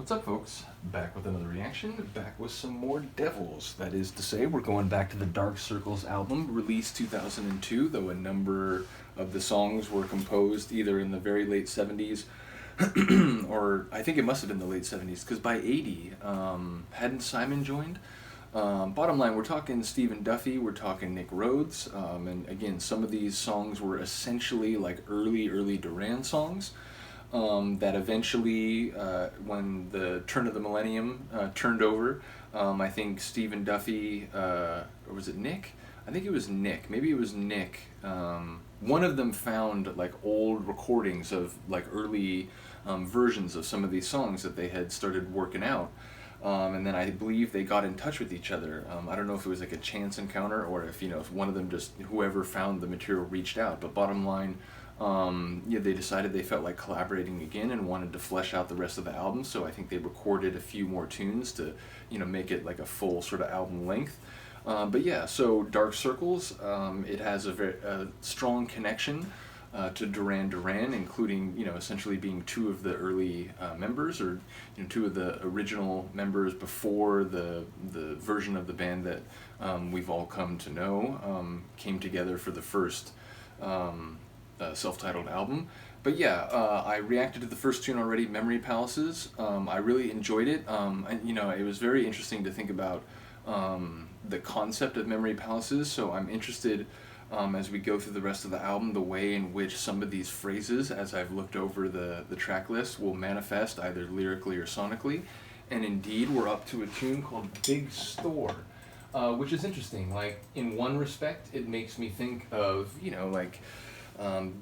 What's up, folks? Back with another reaction, back with some more Devils. That is to say, we're going back to the Dark Circles album, released 2002, though a number of the songs were composed either in the very late 70s, or I think it must have been the late 70s, because by 80, hadn't Simon joined? Bottom line, we're talking Stephen Duffy, we're talking Nick Rhodes, and again, some of these songs were essentially like early Duran songs. That eventually, when the turn of the millennium turned over, I think Stephen Duffy, or was it Nick? I think it was Nick. Maybe it was Nick. One of them found like old recordings of like early versions of some of these songs that they had started working out. And then I believe they got in touch with each other. I don't know if it was like a chance encounter or if, if one of them just, whoever found the material reached out. But bottom line, they decided they felt like collaborating again and wanted to flesh out the rest of the album, so I think they recorded a few more tunes to, make it like a full sort of album length. But yeah, so Dark Circles, it has a very strong connection to Duran Duran, including, essentially being two of the early members, or two of the original members before the version of the band that we've all come to know came together for the first self-titled album. But yeah, I reacted to the first tune already, Memory Palaces. I really enjoyed it. It was very interesting to think about the concept of Memory Palaces, so I'm interested as we go through the rest of the album, the way in which some of these phrases, as I've looked over the track list, will manifest either lyrically or sonically. And indeed, we're up to a tune called Big Store, which is interesting. Like, in one respect, it makes me think of,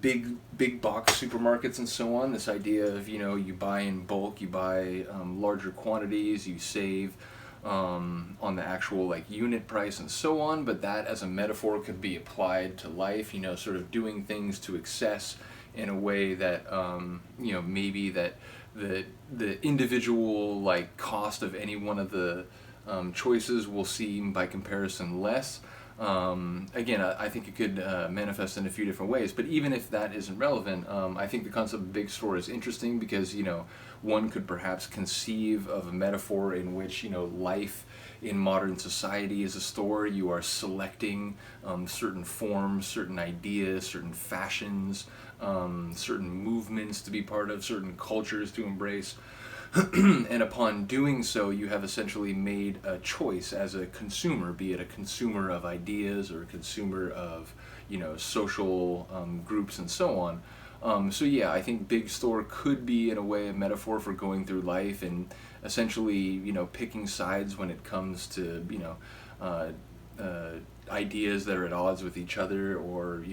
big box supermarkets and so on. This idea of, you buy in bulk, you buy larger quantities, you save on the actual unit price and so on, but that as a metaphor could be applied to life, sort of doing things to excess in a way that, maybe that the individual cost of any one of the choices will seem by comparison less. Again, I think it could manifest in a few different ways, but even if that isn't relevant, I think the concept of big store is interesting because, one could perhaps conceive of a metaphor in which, life in modern society is a store. You are selecting certain forms, certain ideas, certain fashions, certain movements to be part of, certain cultures to embrace. And upon doing so, you have essentially made a choice as a consumer, be it a consumer of ideas or a consumer of, social groups and so on. So yeah, I think big store could be in a way a metaphor for going through life and essentially, picking sides when it comes to, ideas that are at odds with each other, or,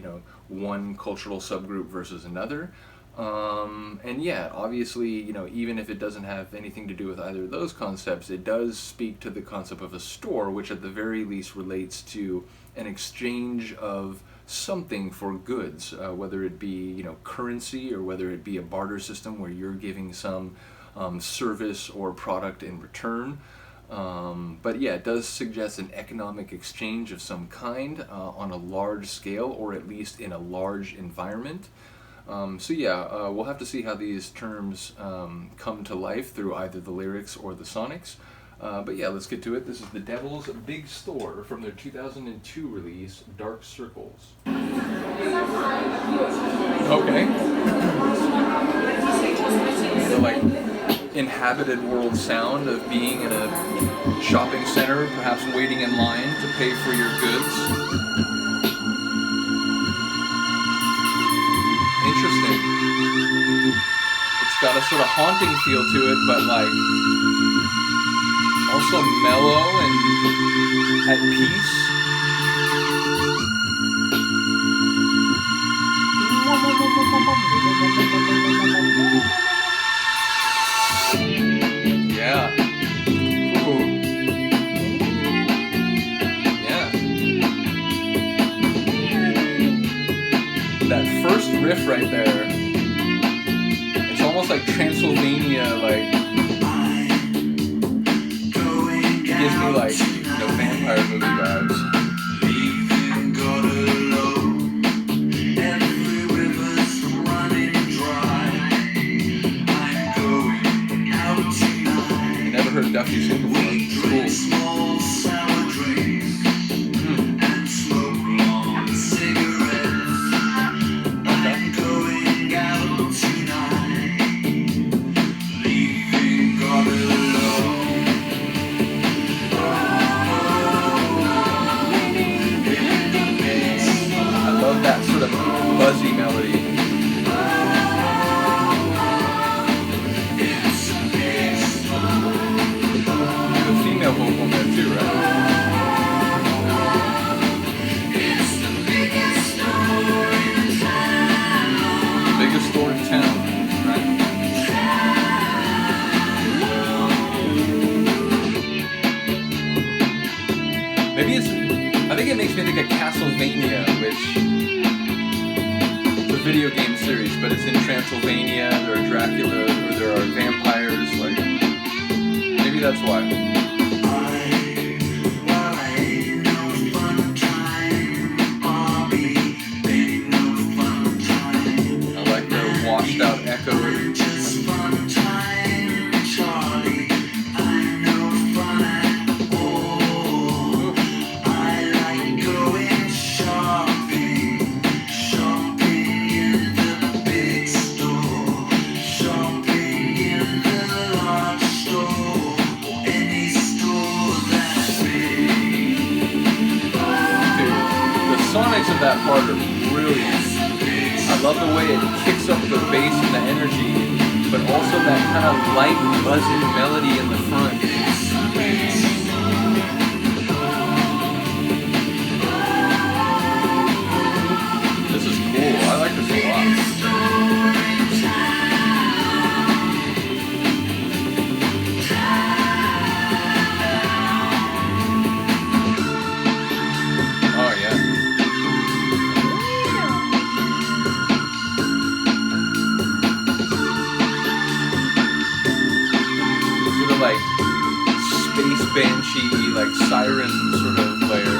one cultural subgroup versus another. And yeah, obviously, even if it doesn't have anything to do with either of those concepts, it does speak to the concept of a store, which at the very least relates to an exchange of something for goods, whether it be, currency, or whether it be a barter system where you're giving some service or product in return. But yeah, it does suggest an economic exchange of some kind on a large scale, or at least in a large environment. So yeah, we'll have to see how these terms come to life through either the lyrics or the sonics. But yeah, let's get to it. This is the Devils' Big Store from their 2002 release, Dark Circles. Okay. The inhabited world sound of being in a shopping center, perhaps waiting in line to pay for your goods. Interesting. It's got a sort of haunting feel to it, but also mellow and at peace. Yeah. Ooh. Yeah. That first riff right there, it's almost like Transylvania, it gives me vampire movie vibes. never heard Duffy sing before. It's I love that sort of buzzy melody. Vocal there too, right? It's the biggest store in town. Biggest store in town, right? Maybe it's, I think it makes me think of Castlevania, which is a video game series, but it's in Transylvania, there are Dracula, or there are vampires, like, maybe that's why. Out echo. Just fun time, Charlie. I know fun at all. I like going shopping, shopping in the big store, shopping in the large store, any store that's big. Dude, the sonics of that part are brilliant. I love the way it kicks up the bass and the energy, but also that kind of light buzzing melody in the front. This is cool. I like this a lot. Oh yeah. Like space banshee, like siren sort of layer.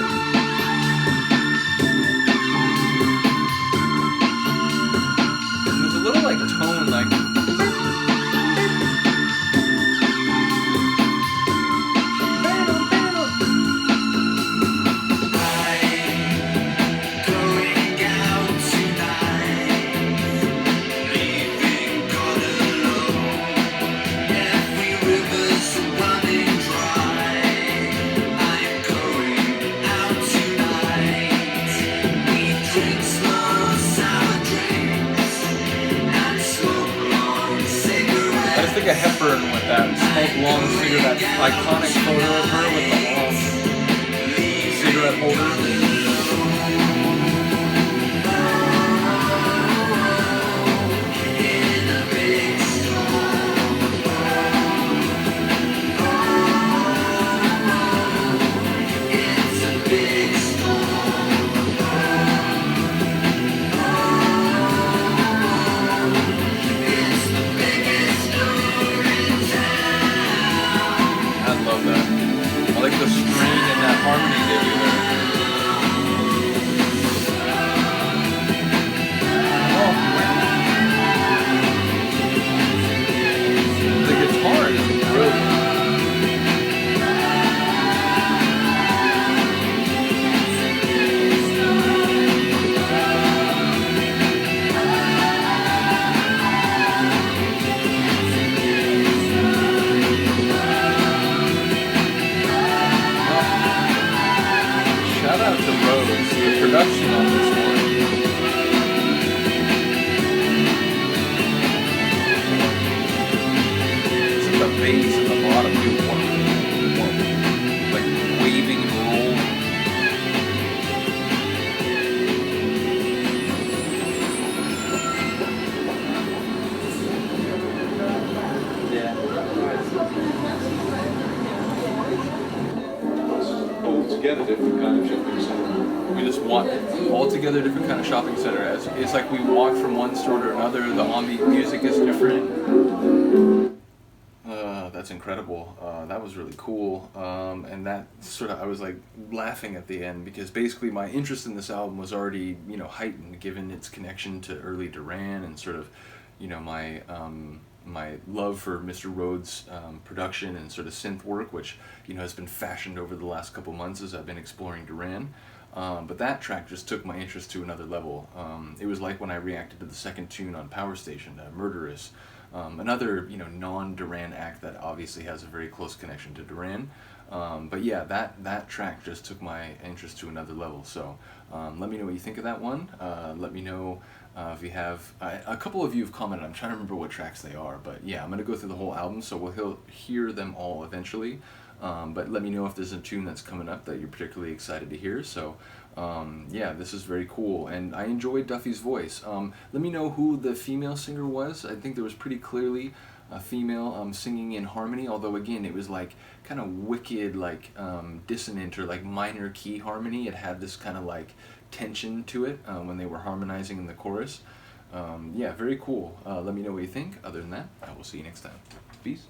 And there's a little like tone, like a Hepburn with that smoke long cigarette, that iconic photo of her with the long cigarette holder. I like the string and that harmony they do there. Oh. The guitar is brilliant. The production on this one. Isn't the bass at the bottom do one, like waving and rolling? Yeah. Altogether different kind of shopping center. We just walk altogether different kind of shopping center. It's like we walk from one store to another. The ambient music is different. That's incredible. That was really cool. And that sort of, I was like laughing at the end because basically my interest in this album was already, heightened given its connection to early Duran and sort of, my my love for Mr. Rhodes' production and sort of synth work, which has been fashioned over the last couple months as I've been exploring Duran. But that track just took my interest to another level. It was like when I reacted to the second tune on Power Station, Murderous, another non-Duran act that obviously has a very close connection to Duran. But yeah, that track just took my interest to another level. So let me know what you think of that one. Let me know if you have... a couple of you have commented. I'm trying to remember what tracks they are. But yeah, I'm going to go through the whole album, so we'll hear them all eventually. But let me know if there's a tune that's coming up that you're particularly excited to hear. So yeah, this is very cool. And I enjoyed Duffy's voice. Let me know who the female singer was. I think there was pretty clearly a female singing in harmony, although again it was like kind of wicked, like dissonant or like minor key harmony. It had this kind of like tension to it when they were harmonizing in the chorus. Yeah, very cool. Let me know what you think. Other than that, I will see you next time. Peace.